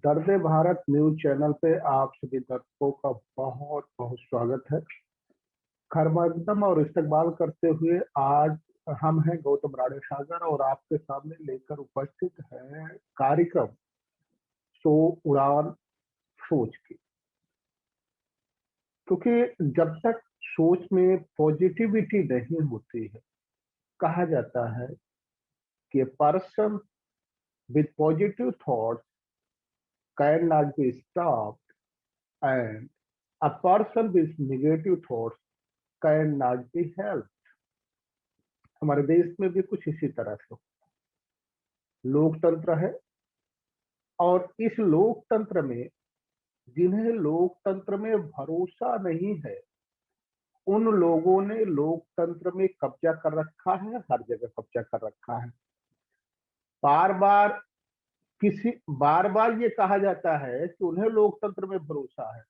दर्द Bharat news channel पे आप सभी दर्शकों का बहुत बहुत स्वागत है। खैरमकदम और इस्तकबाल करते हुए आज हम हैं गौतम राणे सागर और आपके सामने लेकर उपस्थित है कार्यक्रम सो उड़ान सोच की। क्योंकि जब तक सोच में पॉजिटिविटी नहीं होती है, कहा जाता है कि person with positive thoughts can not be stopped and a person with negative thoughts cannot be helped। हमारे देश में भी कुछ इसी तरह से लोकतंत्र है और इस लोकतंत्र में जिन्हें लोकतंत्र में भरोसा नहीं है, उन लोगों ने लोकतंत्र में कब्जा कर रखा है, हर जगह कब्जा कर रखा है। बार बार बार बार ये कहा जाता है कि उन्हें लोकतंत्र में भरोसा है,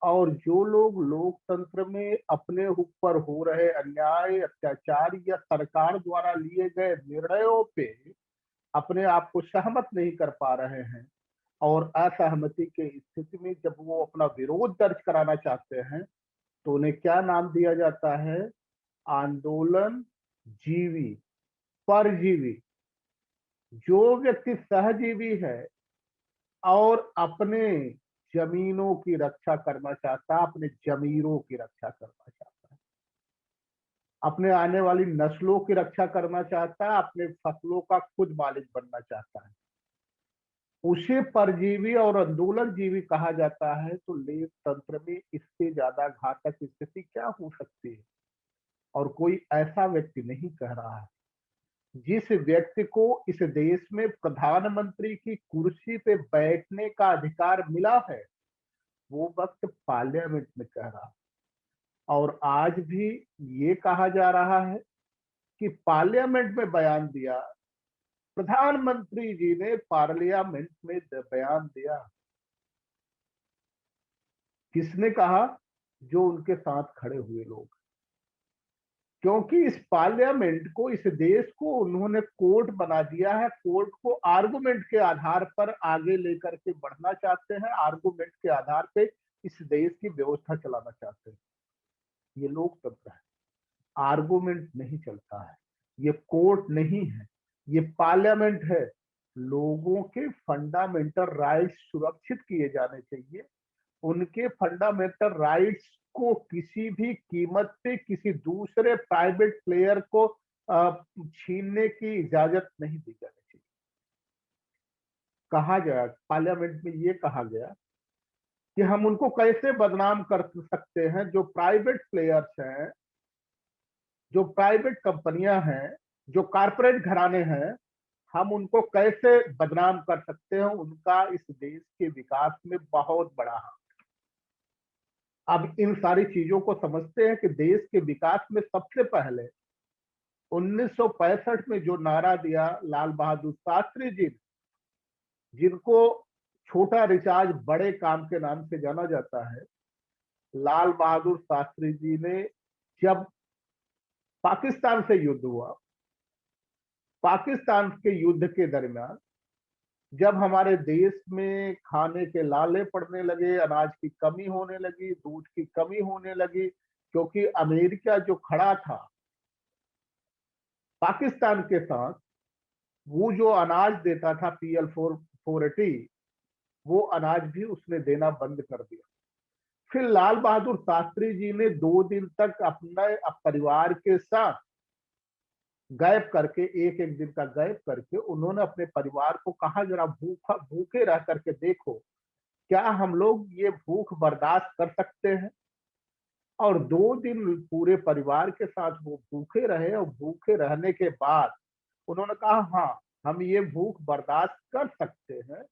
और जो लोग लोकतंत्र में अपने ऊपर हो रहे अन्याय, अत्याचार या सरकार द्वारा लिए गए निर्णयों पे अपने आप को सहमत नहीं कर पा रहे हैं, और असहमति की स्थिति में जब वो अपना विरोध दर्ज कराना चाहते हैं तो उन्हें क्या नाम दिया जाता है? आंदोलन जीवी, परजीवी। जो व्यक्ति सहजीवी है और अपने जमीनों की रक्षा करना चाहता है, अपने जमीरों की रक्षा करना चाहता है, अपने आने वाली नस्लों की रक्षा करना चाहता है, अपने फसलों का खुद मालिक बनना चाहता है, उसे परजीवी और आंदोलन जीवी कहा जाता है। तो लोकतंत्र में इससे ज्यादा घातक स्थिति क्या हो सकती है? और कोई ऐसा व्यक्ति नहीं कह रहा है। जिस व्यक्ति को इस देश में प्रधानमंत्री की कुर्सी पे बैठने का अधिकार मिला है, वो वक्त पार्लियामेंट में कह रहा है। और आज भी ये कहा जा रहा है कि पार्लियामेंट में बयान दिया, प्रधानमंत्री जी ने पार्लियामेंट में बयान दिया। किसने कहा? जो उनके साथ खड़े हुए लोग। क्योंकि इस पार्लियामेंट को, इस देश को उन्होंने कोर्ट बना दिया है। कोर्ट को आर्गुमेंट के आधार पर आगे लेकर के बढ़ना चाहते हैं, आर्गुमेंट के आधार पे इस देश की व्यवस्था चलाना चाहते हैं। ये लोकतंत्र है, आर्गुमेंट नहीं चलता है, ये कोर्ट नहीं है, ये पार्लियामेंट है। लोगों के फंडामेंटल राइट्स सुरक्षित किए जाने चाहिए। उनके फंडामेंटल राइट्स को किसी भी कीमत पे किसी दूसरे प्राइवेट प्लेयर को छीनने की इजाजत नहीं दी जानी चाहिए। कहा गया पार्लियामेंट में, ये कहा गया कि हम उनको कैसे बदनाम कर सकते हैं, जो प्राइवेट प्लेयर्स हैं, जो प्राइवेट कंपनियां हैं, जो कारपोरेट घराने हैं, हम उनको कैसे बदनाम कर सकते हैं। उनका इस देश के विकास में बहुत बड़ा हाथ। अब इन सारी चीजों को समझते हैं कि देश के विकास में सबसे पहले 1965 में जो नारा दिया लाल बहादुर शास्त्री जी, जिनको छोटा रिचार्ज बड़े काम के नाम से जाना जाता है, लाल बहादुर शास्त्री जी ने जब पाकिस्तान से युद्ध हुआ, पाकिस्तान के युद्ध के दरमियान जब हमारे देश में खाने के लाले पड़ने लगे, अनाज की कमी होने लगी, दूध की कमी होने लगी, क्योंकि अमेरिका जो खड़ा था पाकिस्तान के साथ, वो जो अनाज देता था PL 480, वो अनाज भी उसने देना बंद कर दिया। फिर लाल बहादुर शास्त्री जी ने 2 दिन तक अपने परिवार के साथ गैप करके, एक एक दिन का गैप करके, उन्होंने अपने परिवार को कहा, जरा भूखे रह करके देखो, क्या हम लोग ये भूख बर्दाश्त कर सकते हैं? और 2 दिन पूरे परिवार के साथ वो भूखे रहे, और भूखे रहने के बाद उन्होंने कहा, हाँ, हम ये भूख बर्दाश्त कर सकते हैं।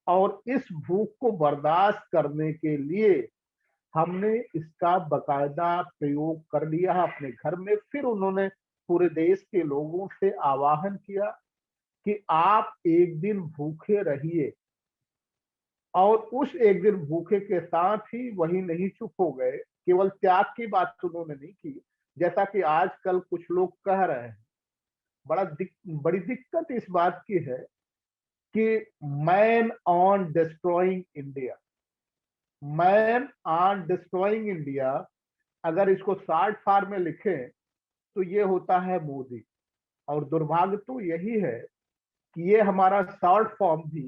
और इस भूख को बर्दाश्त करने के लिए हमने इसका बकायदा प्रयोग कर लिया है अपने घर में। फिर उन्होंने पूरे देश के लोगों से आह्वान किया कि आप एक दिन भूखे रहिए, और उस एक दिन भूखे के साथ ही वही नहीं चुप हो गए, केवल त्याग की बात उन्होंने नहीं की, जैसा कि आजकल कुछ लोग कह रहे हैं। बड़ी दिक्कत इस बात की है कि man on destroying India, man on destroying India, अगर इसको शॉर्ट फॉर्म में लिखें तो ये होता है मोदी। और दुर्भाग्य तो यही है कि ये हमारा शॉर्ट फॉर्म भी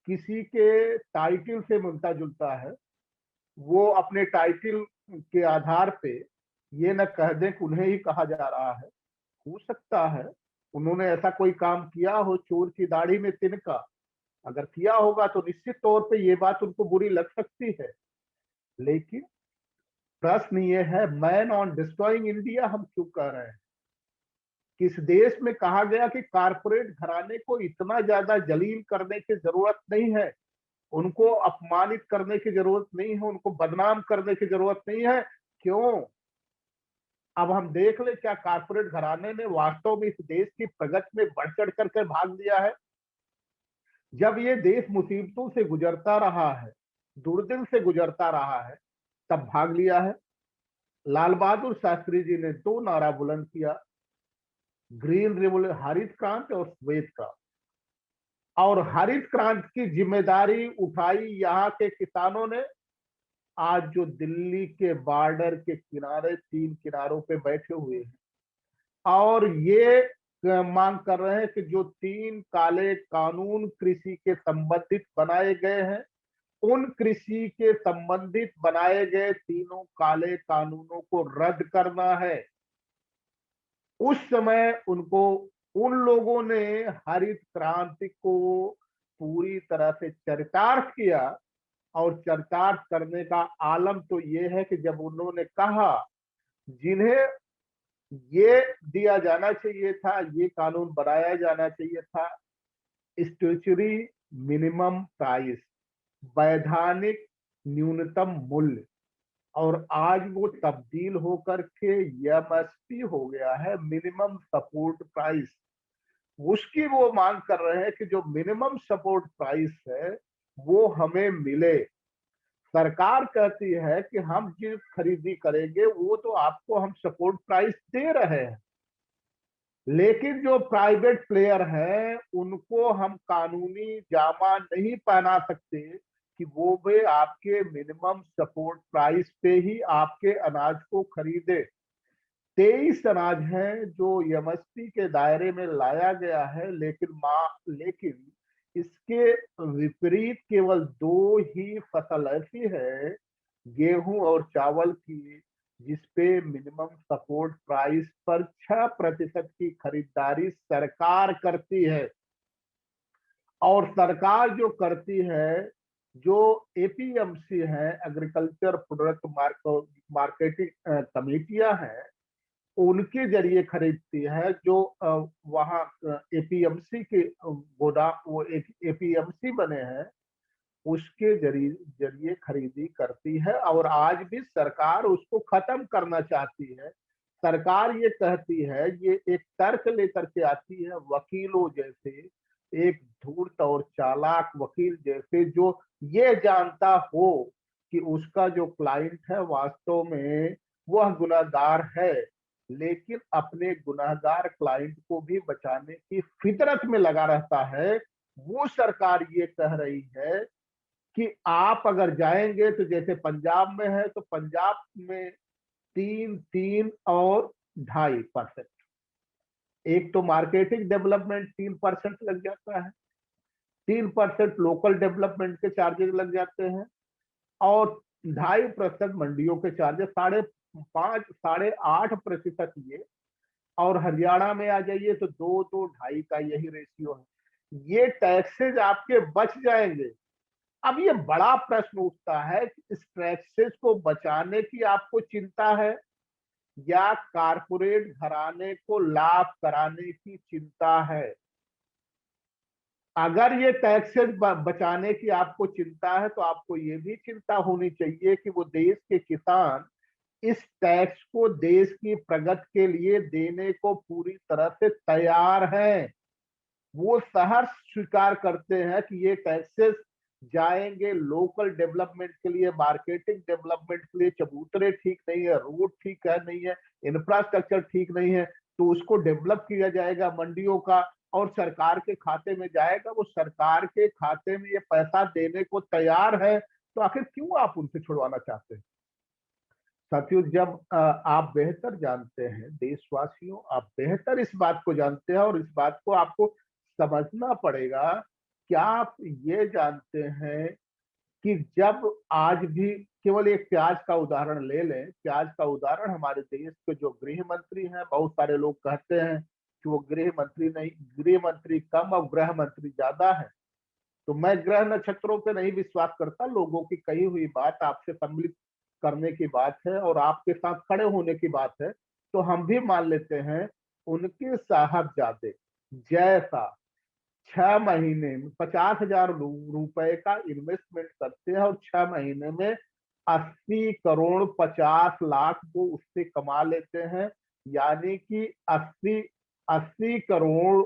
किसी के टाइटल से मिलता जुलता है। वो अपने टाइटल के आधार पे ये न कह दें कि उन्हें ही कहा जा रहा है। हो सकता है उन्होंने ऐसा कोई काम किया हो, चोर की दाढ़ी में तिनका, अगर किया होगा तो निश्चित तौर पे ये बात उनको बुरी लग सकती है। लेकिन प्रश्न ये है, मैन ऑन डिस्ट्रॉइंग इंडिया हम क्यों कह रहे हैं? किस देश में कहा गया कि कारपोरेट घराने को इतना ज्यादा जलील करने की जरूरत नहीं है, उनको अपमानित करने की जरूरत नहीं है, उनको बदनाम करने की जरूरत नहीं है? क्यों? अब हम देख ले क्या कारपोरेट घराने ने वास्तव में इस देश की प्रगति में बढ़ चढ़ करके भाग लिया है? जब ये देश मुसीबतों से गुजरता रहा है, दुर्दिन से गुजरता रहा है, तब भाग लिया है। लाल बहादुर शास्त्री जी ने दो नारा बुलंद किया, ग्रीन रिवोल्यूशन, हरित क्रांति और श्वेत क्रांति। और हरित क्रांति की जिम्मेदारी उठाई यहाँ के किसानों ने। आज जो दिल्ली के बॉर्डर के किनारे, तीन किनारों पे बैठे हुए हैं और ये मांग कर रहे हैं कि जो तीन काले कानून कृषि के संबंधित बनाए गए हैं, उन कृषि के संबंधित बनाए गए तीनों काले कानूनों को रद्द करना है। उस समय उनको, उन लोगों ने हरित क्रांति को पूरी तरह से चरितार्थ किया। और चरितार्थ करने का आलम तो ये है कि जब उन्होंने कहा जिन्हें ये दिया जाना चाहिए था, ये कानून बनाया जाना चाहिए था, स्टैट्यूटरी मिनिमम प्राइस, वैधानिक न्यूनतम मूल्य, और आज वो तब्दील होकर के एमएसपी हो गया है, मिनिमम सपोर्ट प्राइस। उसकी वो मांग कर रहे हैं कि जो मिनिमम सपोर्ट प्राइस है वो हमें मिले। सरकार कहती है कि हम जो खरीदी करेंगे वो तो आपको हम सपोर्ट प्राइस दे रहे हैं, लेकिन जो प्राइवेट प्लेयर हैं उनको हम कानूनी जामा नहीं पहना सकते कि वो भी आपके मिनिमम सपोर्ट प्राइस पे ही आपके अनाज को खरीदे। 23 अनाज हैं जो एमएसपी के दायरे में लाया गया है, लेकिन इसके विपरीत केवल दो ही फसल ऐसी है, गेहूं और चावल की, जिसपे मिनिमम सपोर्ट प्राइस पर 6% की खरीदारी सरकार करती है। और सरकार जो करती है, जो एपीएमसी है, एग्रीकल्चर प्रोडक्ट मार्केटिंग कमेटियां हैं, उनके जरिए खरीदती है। जो वहाँ एपीएमसी के गोदाम, वो एक एपीएमसी बने हैं, उसके जरिए जरिए खरीदी करती है। और आज भी सरकार उसको खत्म करना चाहती है। सरकार ये कहती है, ये एक तर्क लेकर के आती है, वकीलों जैसे, एक धूर्त और चालाक वकील जैसे, जो ये जानता हो कि उसका जो क्लाइंट है वास्तव में वह गुनाहगार है, लेकिन अपने गुनाहगार क्लाइंट को भी बचाने की फितरत में लगा रहता है। वो सरकार ये कह रही है कि आप अगर जाएंगे तो जैसे पंजाब में है, तो पंजाब में 3, 3 और 2.5%, एक तो मार्केटिंग डेवलपमेंट 3% लग जाता है, 3% लोकल डेवलपमेंट के चार्जेस लग जाते हैं, और 2.5% मंडियों के चार्जेस, 5.5 8% ये। और हरियाणा में आ जाइए तो 2, 2, 2.5 का यही रेशियो है। ये टैक्सेज आपके बच जाएंगे। अब ये बड़ा प्रश्न उठता है कि इस टैक्सेस को बचाने की आपको चिंता है या कारपोरेट घराने को लाभ कराने की चिंता है? अगर ये टैक्सेस बचाने की आपको चिंता है तो आपको ये भी चिंता होनी चाहिए कि वो देश के किसान इस टैक्स को देश की प्रगति के लिए देने को पूरी तरह से तैयार हैं। वो सहर्ष स्वीकार करते हैं कि ये टैक्सेस जाएंगे लोकल डेवलपमेंट के लिए, मार्केटिंग डेवलपमेंट के लिए। चबूतरे ठीक नहीं है, रोड ठीक है नहीं है, इंफ्रास्ट्रक्चर ठीक नहीं है, तो उसको डेवलप किया जाएगा, मंडियों का और सरकार के खाते में जाएगा, वो सरकार के खाते में ये पैसा देने को तैयार है, तो आखिर क्यों आप उनसे छुड़वाना चाहते हैं? साथियों, जब आप बेहतर जानते हैं, देशवासियों आप बेहतर इस बात को जानते हैं और इस बात को आपको समझना पड़ेगा। क्या आप ये जानते हैं कि जब आज भी, केवल एक प्याज का उदाहरण ले लें, प्याज का उदाहरण, हमारे देश के जो गृह मंत्री हैं, बहुत सारे लोग कहते हैं कि वो गृह मंत्री नहीं, गृह मंत्री कम और गृह मंत्री ज्यादा है। तो मैं ग्रह नक्षत्रों पे नहीं विश्वास करता, लोगों की कही हुई बात आपसे सम्मिलित करने की बात है और आपके साथ खड़े होने की बात है, तो हम भी मान लेते हैं उनके साहबजादे जैसा 6 महीने में 50,000 रुपए का इन्वेस्टमेंट करते हैं और 6 महीने में 80 करोड़ 50 लाख वो उससे कमा लेते हैं। यानी कि 80 करोड़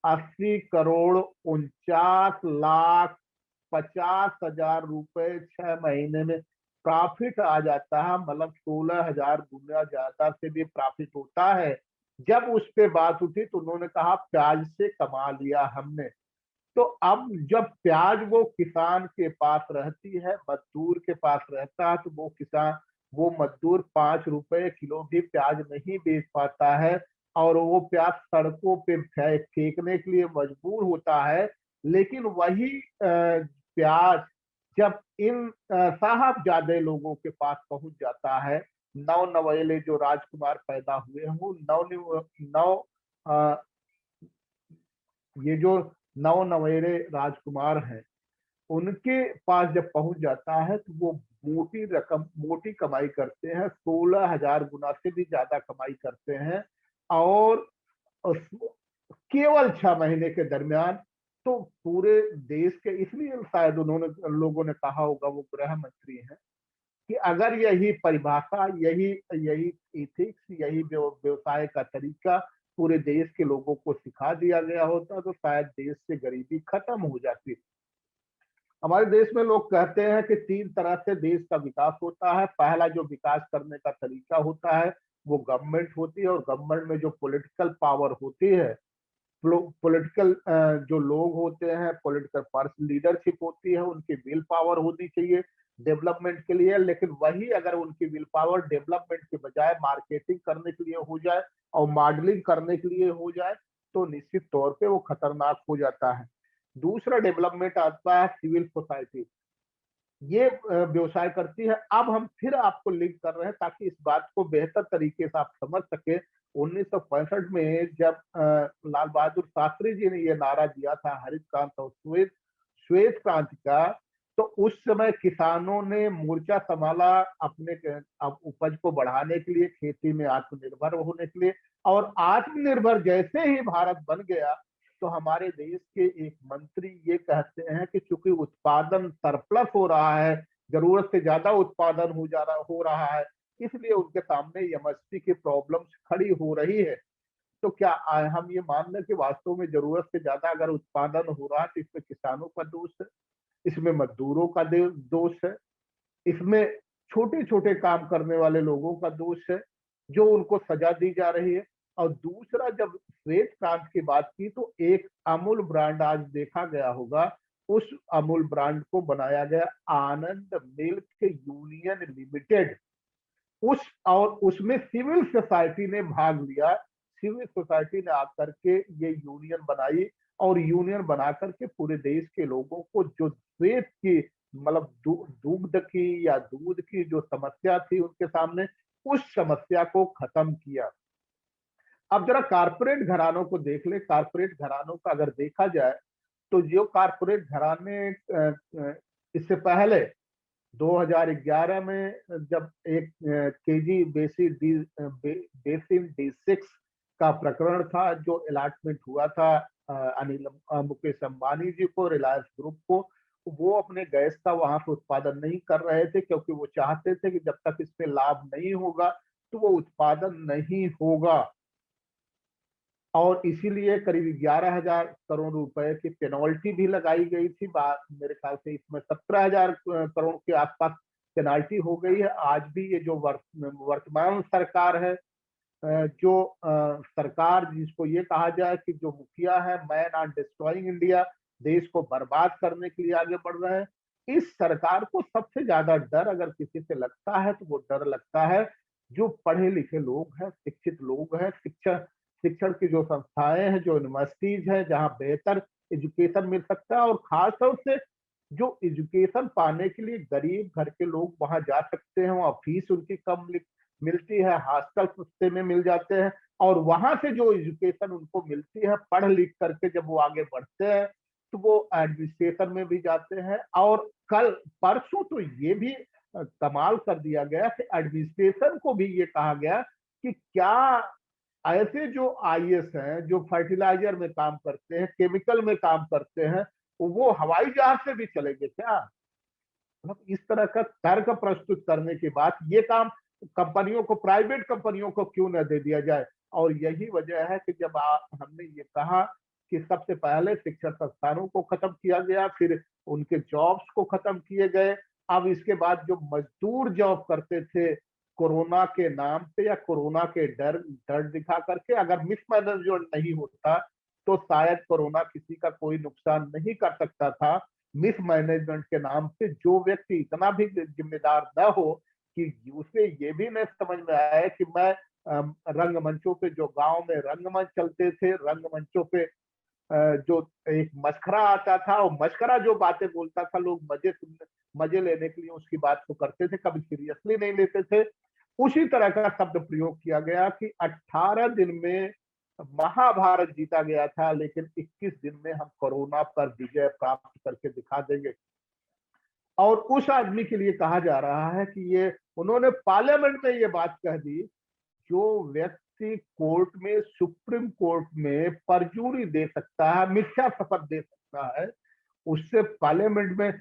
49,50,000 रुपए 6 महीने में प्रॉफिट आ जाता है। मतलब 16,000 गुना ज्यादा से भी प्रॉफिट होता है। जब उस पे बात उठी तो उन्होंने कहा प्याज से कमा लिया हमने। तो अब जब प्याज वो किसान के पास रहती है, मजदूर के पास रहता है, तो वो किसान, वो मजदूर 5 रुपए किलो भी प्याज नहीं बेच पाता है और वो प्याज सड़कों पे फेंकने के लिए मजबूर होता है। लेकिन वही प्याज जब इन साहबजादे लोगों के पास पहुंच जाता है, नौ नवेले जो राजकुमार पैदा हुए हैं, वो नौ अ, ये जो नौ नवेले राजकुमार हैं, उनके पास जब पहुंच जाता है तो वो मोटी रकम, मोटी कमाई करते हैं, 16,000 गुना से भी ज्यादा कमाई करते हैं। और केवल 6 महीने के दरमियान, तो पूरे देश के, इसलिए शायद उन्होंने, लोगों ने कहा होगा वो गृह मंत्री हैं, कि अगर यही परिभाषा, यही यही इथिक्स, यही व्यवसाय का तरीका पूरे देश के लोगों को सिखा दिया गया होता तो शायद देश से गरीबी खत्म हो जाती। हमारे देश में लोग कहते हैं कि 3 तरह से देश का विकास होता है। पहला जो विकास करने का तरीका होता है वो गवर्नमेंट होती है, और गवर्नमेंट में जो पॉलिटिकल पावर होती है, पॉलिटिकल जो लोग होते हैं, पॉलिटिकल पर्सन, लीडरशिप होती है, उनकी विल पावर होनी चाहिए डेवलपमेंट के लिए। लेकिन वही अगर उनकी विल पावर डेवलपमेंट के बजाय मार्केटिंग करने के लिए हो जाए और मॉडलिंग करने के लिए हो जाए, तो निश्चित तौर पे वो खतरनाक हो जाता है। दूसरा डेवलपमेंट आता है सिविल सोसाइटी, ये व्यवसाय करती है। अब हम फिर आपको लिंक कर रहे हैं ताकि इस बात को बेहतर तरीके से आप समझ सके। 1965 में जब लाल बहादुर शास्त्री जी ने ये नारा दिया था, हरित क्रांति और श्वेत श्वेत क्रांति का, तो उस समय किसानों ने मोर्चा संभाला अपने उपज को बढ़ाने के लिए, खेती में आत्मनिर्भर होने के लिए। और आत्मनिर्भर जैसे ही भारत बन गया, तो हमारे देश के एक मंत्री ये कहते हैं कि चूंकि उत्पादन सरप्लस हो रहा है, जरूरत से ज्यादा उत्पादन हो रहा है, इसलिए उनके सामने एमएसपी की प्रॉब्लम्स खड़ी हो रही है। तो क्या हम ये मान लें कि वास्तव में जरूरत से ज्यादा अगर उत्पादन हो रहा है तो इसमें किसानों का दोष है, इसमें मजदूरों का दोष है, इसमें छोटे छोटे काम करने वाले लोगों का दोष है जो उनको सजा दी जा रही है। और दूसरा, जब श्वेत क्रांति की बात की तो एक अमूल ब्रांड आज देखा गया होगा, उस अमूल ब्रांड को बनाया गया आनंद मिल्क यूनियन लिमिटेड। उस और उसमें सिविल सोसाइटी ने भाग लिया। सिविल सोसाइटी ने आकर के ये यूनियन बनाई और यूनियन बना करके पूरे देश के लोगों को जो श्वेत की, मतलब दुग्ध की या दूध की जो समस्या थी उनके सामने, उस समस्या को खत्म किया। अब जरा कारपोरेट घरानों को देख ले। कारपोरेट घरानों का अगर देखा जाए तो जो कारपोरेट घराने इससे पहले 2011 में जब एक केजी बेसिन D6 का प्रकरण था, जो अलॉटमेंट हुआ था अनिल मुकेश अंबानी जी को, रिलायंस ग्रुप को, वो अपने गैस का वहां से उत्पादन नहीं कर रहे थे क्योंकि वो चाहते थे कि जब तक इसमें लाभ नहीं होगा तो वो उत्पादन नहीं होगा। और इसीलिए करीब 11,000 करोड़ रुपए की पेनल्टी भी लगाई गई थी। मेरे ख्याल से इसमें 17,000 करोड़ के आसपास पेनाल्टी हो गई है। आज भी ये जो वर्तमान सरकार है, जो सरकार जिसको ये कहा जाए कि जो मुखिया है मैन आर डिस्ट्रॉइंग इंडिया, देश को बर्बाद करने के लिए आगे बढ़ रहे हैं। इस सरकार को सबसे ज्यादा डर अगर किसी से लगता है तो वो डर लगता है जो पढ़े लिखे लोग हैं, शिक्षित लोग हैं, शिक्षण की जो संस्थाएं हैं, जो यूनिवर्सिटीज है जहाँ बेहतर एजुकेशन मिल सकता है, और खासतौर से जो एजुकेशन पाने के लिए गरीब घर के लोग वहां जा सकते हैं, वहाँ फीस उनकी कम मिलती है, हॉस्टल सस्ते में मिल जाते हैं, और वहां से जो एजुकेशन उनको मिलती है पढ़ लिख करके जब वो आगे बढ़ते हैं तो वो एडमिनिस्ट्रेशन में भी जाते हैं। और कल परसों तो ये भी कमाल कर दिया गया कि एडमिनिस्ट्रेशन को भी ये कहा गया कि क्या ऐसे जो आईएएस हैं जो फर्टिलाइजर में काम करते हैं, केमिकल में काम करते हैं, वो हवाई जहाज से भी चलेंगे क्या? मतलब इस तरह का तर्क प्रस्तुत करने के बाद ये काम कंपनियों को, प्राइवेट कंपनियों को क्यों न दे दिया जाए? और यही वजह है कि जब हमने ये कहा कि सबसे पहले शिक्षण संस्थानों को खत्म किया गया, फिर उनके जॉब्स को खत्म किए गए, अब इसके बाद जो मजदूर जॉब करते थे कोरोना के नाम पे या कोरोना के डर डर दिखा करके, अगर मिसमैनेजमेंट नहीं होता तो शायद कोरोना किसी का कोई नुकसान नहीं कर सकता था। मिसमैनेजमेंट के नाम पे जो व्यक्ति इतना भी जिम्मेदार न हो कि उसे ये भी नहीं समझ में आया कि मैं रंगमंचों पे, जो गांव में रंगमंच चलते थे, रंगमंचों पे जो एक मस्खरा आता था, और मस्खरा जो बातें बोलता था लोग मजे लेने के लिए उसकी बात को करते थे, कभी सीरियसली नहीं लेते थे। उसी तरह का शब्द प्रयोग किया गया कि 18 दिन में महाभारत जीता गया था, लेकिन 21 दिन में हम कोरोना पर विजय प्राप्त करके दिखा देंगे। और उस आदमी के लिए कहा जा रहा है कि ये उन्होंने पार्लियामेंट में ये बात कह दी, जो व्यक्ति कोर्ट में, सुप्रीम कोर्ट में परजूरी दे सकता है, मिथ्या शपथ दे सकता है, उससे पार्लियामेंट में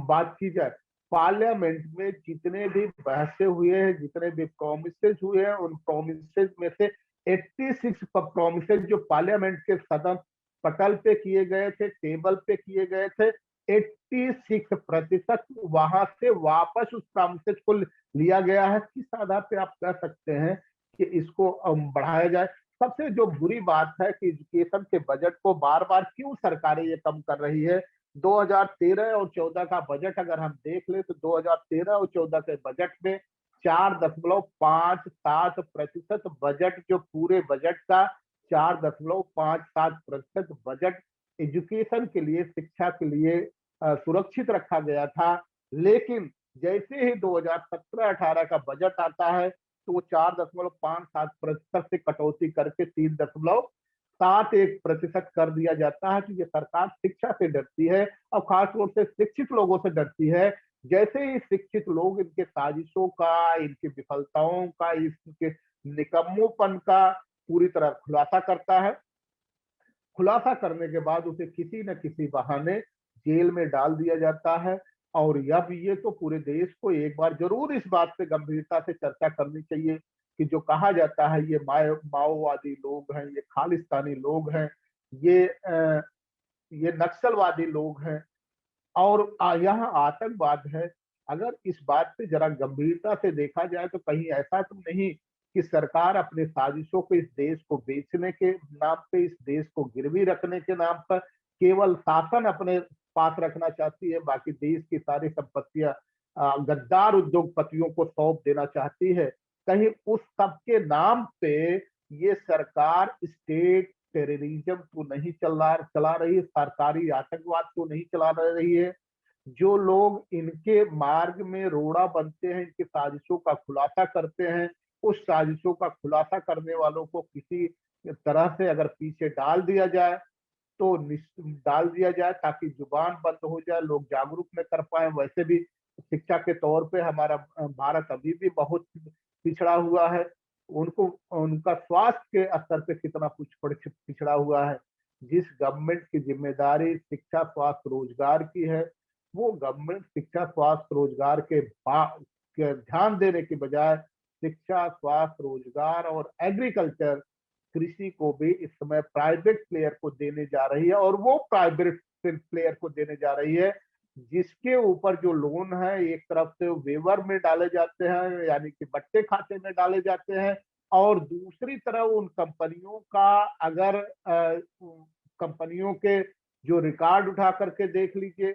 बात की जाए। पार्लियामेंट में जितने भी बहसें हुए हैं, जितने भी प्रोमिसेस हुए हैं, उन प्रोमिसेस में से 86 प्रोमिसेस जो पार्लियामेंट के सदन पटल पे किए गए थे, टेबल पे किए गए थे, 86% वहां से वापस उस प्रोमिसेस को लिया गया है। किस आधार पे आप कह सकते हैं कि इसको बढ़ाया जाए? सबसे जो बुरी बात है कि एजुकेशन के बजट को बार बार क्यों सरकारें ये कम कर रही है। 2013 और 14 का बजट अगर हम देख ले तो 2013 और 14 के बजट में 4.57% बजट, जो पूरे बजट का 4.57% बजट एजुकेशन के लिए, शिक्षा के लिए सुरक्षित रखा गया था। लेकिन जैसे ही 2017-18 का बजट आता है तो वो 4.57% से कटौती करके 3.71% कर दिया जाता है कि ये सरकार शिक्षा से डरती है, और खासतौर से शिक्षित लोगों से डरती है। जैसे ही शिक्षित लोग इनके साजिशों का, इनकी विफलताओं का, इसके निकम्मोपन का पूरी तरह खुलासा करता है, खुलासा करने के बाद उसे किसी न किसी बहाने जेल में डाल दिया जाता है। और अब ये तो पूरे देश को एक बार जरूर इस बात पे गंभीरता से चर्चा करनी चाहिए कि जो कहा जाता है ये माओवादी लोग हैं, ये खालिस्तानी लोग हैं, ये ये नक्सलवादी लोग हैं, और यहाँ आतंकवाद है। अगर इस बात पे जरा गंभीरता से देखा जाए तो कहीं ऐसा तो नहीं कि सरकार अपने साजिशों को इस देश को बेचने के नाम पे, इस देश को गिरवी रखने के नाम पर केवल शासन अपने पास रखना चाहती है, बाकी देश की सारी संपत्तियां गद्दार उद्योगपतियों को सौंप देना चाहती है। कहीं उस सब के नाम पे ये सरकार स्टेट टेररिज्म तो नहीं चला रही है, सरकारी आतंकवाद तो नहीं चला रही है। जो लोग इनके मार्ग में रोड़ा बनते हैं, इनकी साजिशों का खुलासा करते हैं, उस साजिशों का खुलासा करने वालों को किसी तरह से अगर पीछे डाल दिया जाए तो डाल दिया जाए ताकि जुबान बंद हो जाए, लोग जागरूक न कर पाए। वैसे भी शिक्षा के तौर पे हमारा भारत अभी भी बहुत पिछड़ा हुआ है। उनको, उनका स्वास्थ्य के स्तर पे कितना कुछ पिछड़ा हुआ है। जिस गवर्नमेंट की जिम्मेदारी शिक्षा, स्वास्थ्य, रोजगार की है, वो गवर्नमेंट शिक्षा, स्वास्थ्य, रोजगार के ध्यान देने की बजाय शिक्षा, स्वास्थ्य, रोजगार और एग्रीकल्चर, कृषि को भी इस समय प्राइवेट प्लेयर को देने जा रही है। और वो प्राइवेट प्लेयर को देने जा रही है जिसके ऊपर जो लोन है एक तरफ से वेवर में डाले जाते हैं, यानी कि बट्टे खाते में डाले जाते हैं, और दूसरी तरफ उन कंपनियों का अगर कंपनियों के जो रिकॉर्ड उठा करके देख लीजिए,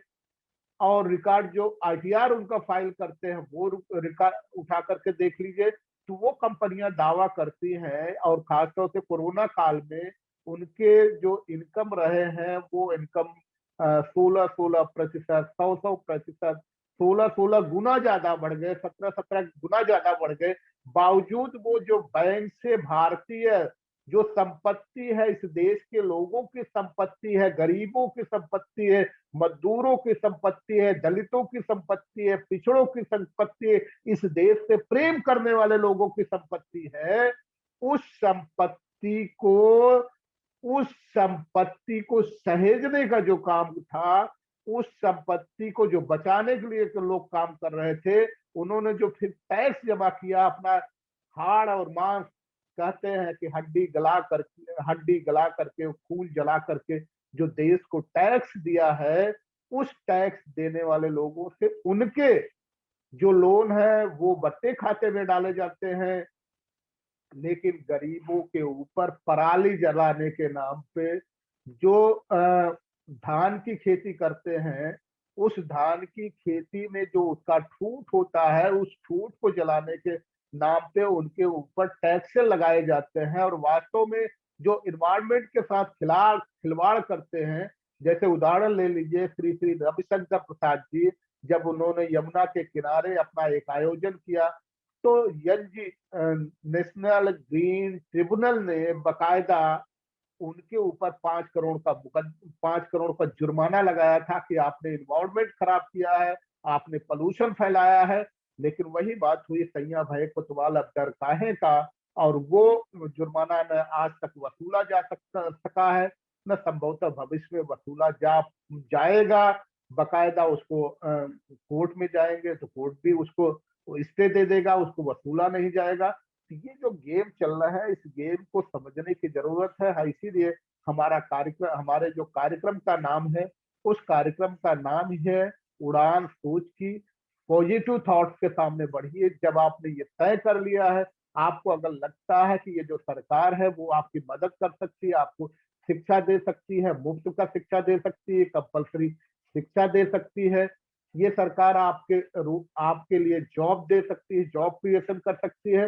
और रिकॉर्ड जो आईटीआर उनका फाइल करते हैं वो रिकॉर्ड उठा करके देख लीजिए, तो वो कंपनियां दावा करती हैं, और खासतौर से कोरोना काल में उनके जो इनकम रहे हैं वो इनकम 16-16%, 100-100%, 16-16 गुना ज्यादा बढ़ गए, 17-17 गुना ज्यादा बढ़ गए। बावजूद वो जो बैंक से भारतीय जो संपत्ति है, इस देश के लोगों की संपत्ति है, गरीबों की संपत्ति है, मजदूरों की संपत्ति है, दलितों की संपत्ति है, पिछड़ों की संपत्ति है, इस देश से प्रेम करने वाले लोगों की संपत्ति है, उस संपत्ति को उस संपत्ति को सहेजने का जो काम था, उस संपत्ति को जो बचाने के लिए तो लोग काम कर रहे थे, उन्होंने जो फिर टैक्स जमा किया, अपना हाड़ और मांस, कहते हैं कि हड्डी गला करके, खून जला करके जो देश को टैक्स दिया है, उस टैक्स देने वाले लोगों से उनके जो लोन है वो बट्टे खाते में डाले जाते हैं। लेकिन गरीबों के ऊपर पराली जलाने के नाम पे जो धान की खेती करते हैं, उस धान की खेती में जो उसका ठूंठ होता है, उस ठूंठ को जलाने के नाम पे उनके ऊपर टैक्स लगाए जाते हैं, और वास्तव में जो इन्वायरमेंट के साथ खिलवाड़ करते हैं। जैसे उदाहरण ले लीजिए, श्री श्री रविशंकर प्रसाद जी, जब उन्होंने यमुना के किनारे अपना एक आयोजन किया, तो यंग नेशनल ग्रीन ट्रिब्यूनल ने बकायदा उनके ऊपर 5 करोड़ का जुर्माना लगाया था कि आपने इन्वायरमेंट खराब किया है, आपने पोल्यूशन फैलाया है। लेकिन वही बात हुई, सैया भय कोतवाल अब डर काहे का, और वो जुर्माना न आज तक वसूला जा सका है, न संभवतः भविष्य में वसूला जाएगा। बकायदा उसको कोर्ट में जाएंगे तो कोर्ट भी उसको स्टे दे देगा, उसको वसूला नहीं जाएगा। तो ये जो गेम चल रहा है, इस गेम को समझने की जरूरत है। इसीलिए हमारे जो कार्यक्रम का नाम है, उस कार्यक्रम का नाम ही है उड़ान सोच की। पॉजिटिव थॉट्स के सामने बढ़िए। जब आपने ये तय कर लिया है, आपको अगर लगता है कि ये जो सरकार है वो आपकी मदद कर सकती है, आपको शिक्षा दे सकती है, मुफ्त का शिक्षा दे सकती है, कंपल्सरी शिक्षा दे सकती है, ये सरकार आपके लिए जॉब दे सकती है, जॉब क्रिएशन कर सकती है,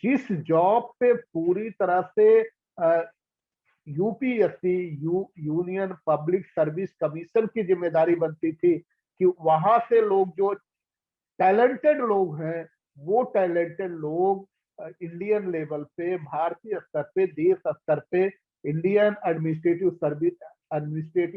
जिस जॉब पे पूरी तरह से UPSC union public service commission की जिम्मेदारी बनती थी कि वहां से लोग जो टैलेंटेड लोग हैं, वो टैलेंटेड लोग इंडियन लेवल पे, भारतीय स्तर पे, देश स्तर पे इंडियन एडमिनिस्ट्रेटिव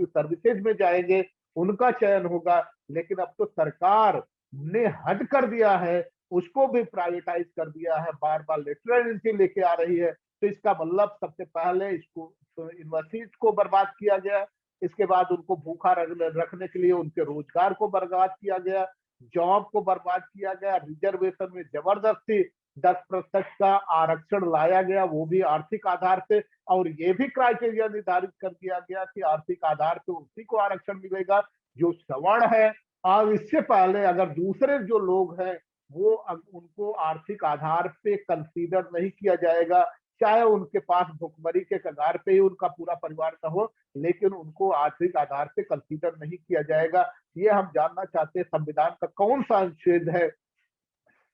सर्विसेज में जाएंगे, उनका चयन होगा। लेकिन अब तो सरकार ने हद कर दिया है, उसको भी प्राइवेटाइज कर दिया है, बार बार लेटरल एंट्री लेके आ रही है। तो इसका मतलब सबसे पहले इसको यूनिवर्सिटीज को बर्बाद किया गया, इसके बाद उनको भूखा रखने के लिए उनके रोजगार को बर्बाद किया गया, जॉब को बर्बाद किया गया, रिजर्वेशन में जबरदस्ती 10% का आरक्षण लाया गया, वो भी आर्थिक आधार पे, और ये भी क्राइटेरिया निर्धारित कर दिया गया कि आर्थिक आधार पे उसी को आरक्षण मिलेगा जो सवर्ण है। और इससे पहले अगर दूसरे जो लोग हैं वो उनको आर्थिक आधार पे कंसीडर नहीं किया जाएगा, चाहे उनके पास भुखमरी के कगार पे ही उनका पूरा परिवार का हो, लेकिन उनको आर्थिक आधार पे कंसीडर नहीं किया जाएगा। ये हम जानना चाहते हैं, संविधान का कौन सा अनुच्छेद है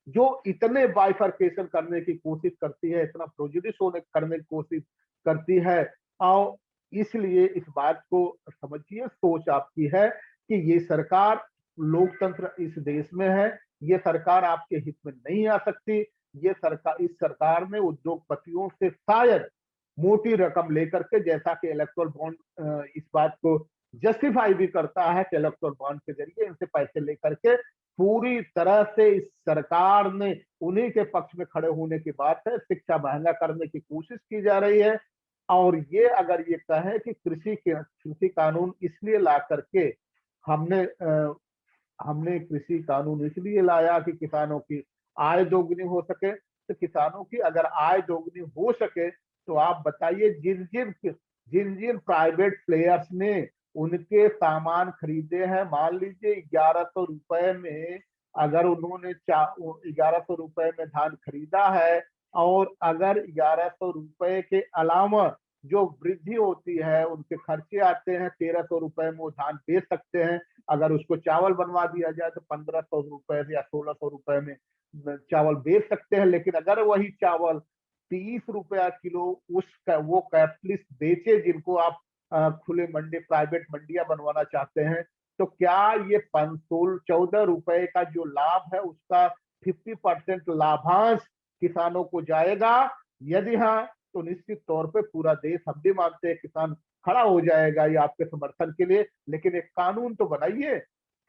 जो इतने बाइफर्केशन करने की कोशिश करती है, इतना प्रोजुडिस करने की कोशिश करती है। और इसलिए इस बात को समझिए, सोच आपकी है कि ये सरकार, लोकतंत्र इस देश में है, ये सरकार आपके हित में नहीं आ सकती। इस सरकार ने उद्योगपतियों से शायद मोटी रकम लेकर के, जैसा कि इलेक्टोरल बॉन्ड इस बात को जस्टिफाई भी करता है कि इलेक्टोरल बॉन्ड के जरिए इनसे पैसे लेकर के पूरी तरह से इस सरकार ने उन्हीं के पक्ष में खड़े होने की बात है, शिक्षा महंगा करने की कोशिश की जा रही है। और ये अगर ये कहे कि कृषि कानून इसलिए ला करके हमने कृषि कानून इसलिए लाया कि किसानों की आय दोगुनी हो सके, तो किसानों की अगर आय दोगुनी हो सके तो आप बताइए, जिन जिन प्राइवेट प्लेयर्स ने उनके सामान खरीदे हैं, मान लीजिए 1100 रुपए में, अगर उन्होंने 1100 रुपए में धान खरीदा है और अगर 1100 रुपए के अलावा जो वृद्धि होती है, उनके खर्चे आते हैं, 1300 रुपए में वो धान बेच सकते हैं। अगर उसको चावल बनवा दिया जाए तो 1500 रुपए या 1600 रुपए में चावल बेच सकते हैं। लेकिन अगर वही चावल 30 रुपया किलो वो कैपिटलिस्ट बेचे, जिनको आप खुले मंडी, प्राइवेट मंडियां बनवाना चाहते हैं, तो क्या ये 14 रुपए का जो लाभ है उसका 50% लाभांश किसानों को जाएगा? यदि हाँ, तो निश्चित तौर पे पूरा देश, हम भी मानते हैं, किसान खड़ा हो जाएगा ये आपके समर्थन के लिए। लेकिन एक कानून तो बनाइए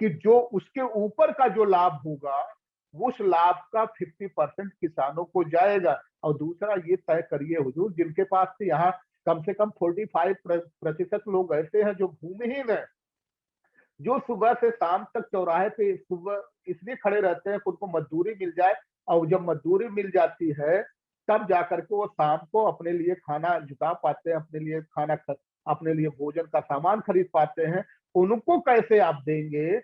कि जो उसके ऊपर का जो लाभ होगा, उस लाभ का 50% किसानों को जाएगा। और दूसरा ये तय करिए हुजूर, जिनके पास से यहाँ कम से कम 45% लोग ऐसे हैं जो भूमिहीन है, जो सुबह से शाम तक चौराहे पे सुबह इसलिए खड़े रहते हैं कि उनको मजदूरी मिल जाए। और जब मजदूरी मिल जाती है, तब जाकर के वो शाम को अपने लिए खाना जुटा पाते हैं, अपने लिए अपने लिए भोजन का सामान खरीद पाते हैं। उनको कैसे आप देंगे?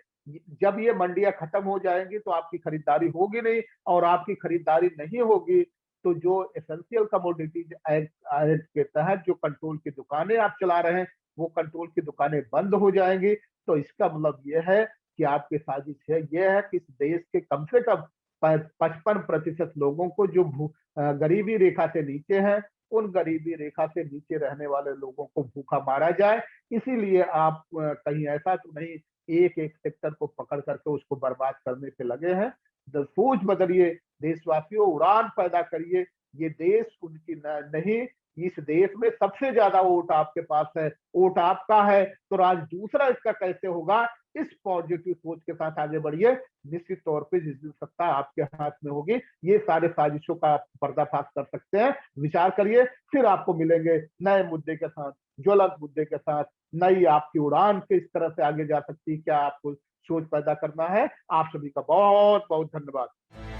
जब ये मंडियां खत्म हो जाएंगी तो आपकी खरीदारी होगी नहीं, और आपकी खरीदारी नहीं होगी तो जो एसेंशियल कमोडिटीज एक्ट के तहत जो कंट्रोल की दुकानें आप चला रहे हैं, वो कंट्रोल की दुकानें बंद हो जाएंगी। तो इसका मतलब ये है कि आपकी साजिश है, ये है कि इस देश के कम से कम 55% लोगों को जो गरीबी रेखा से नीचे है, उन गरीबी रेखा से नीचे रहने वाले लोगों को भूखा मारा जाए। इसीलिए आप कहीं ऐसा तो नहीं एक एक सेक्टर को पकड़ करके उसको बर्बाद करने पे लगे हैं। सोच बदलिए देशवासियों, उड़ान पैदा करिए। ये देश उनकी नहीं, इस देश में सबसे ज्यादा वोट आपके पास है, वोट आपका है, तो राज दूसरा इसका कैसे होगा? इस पॉजिटिव सोच के साथ आगे बढ़िए। निश्चित तौर पे जिस दिन सत्ता आपके हाथ में होगी, ये सारे साजिशों का आप पर्दाफाश कर सकते हैं। विचार करिए, फिर आपको मिलेंगे नए मुद्दे के साथ, ज्वलंत मुद्दे के साथ। नई आपकी उड़ान किस तरह से आगे जा सकती है, क्या आपको सोच पैदा करना है। आप सभी का बहुत बहुत धन्यवाद।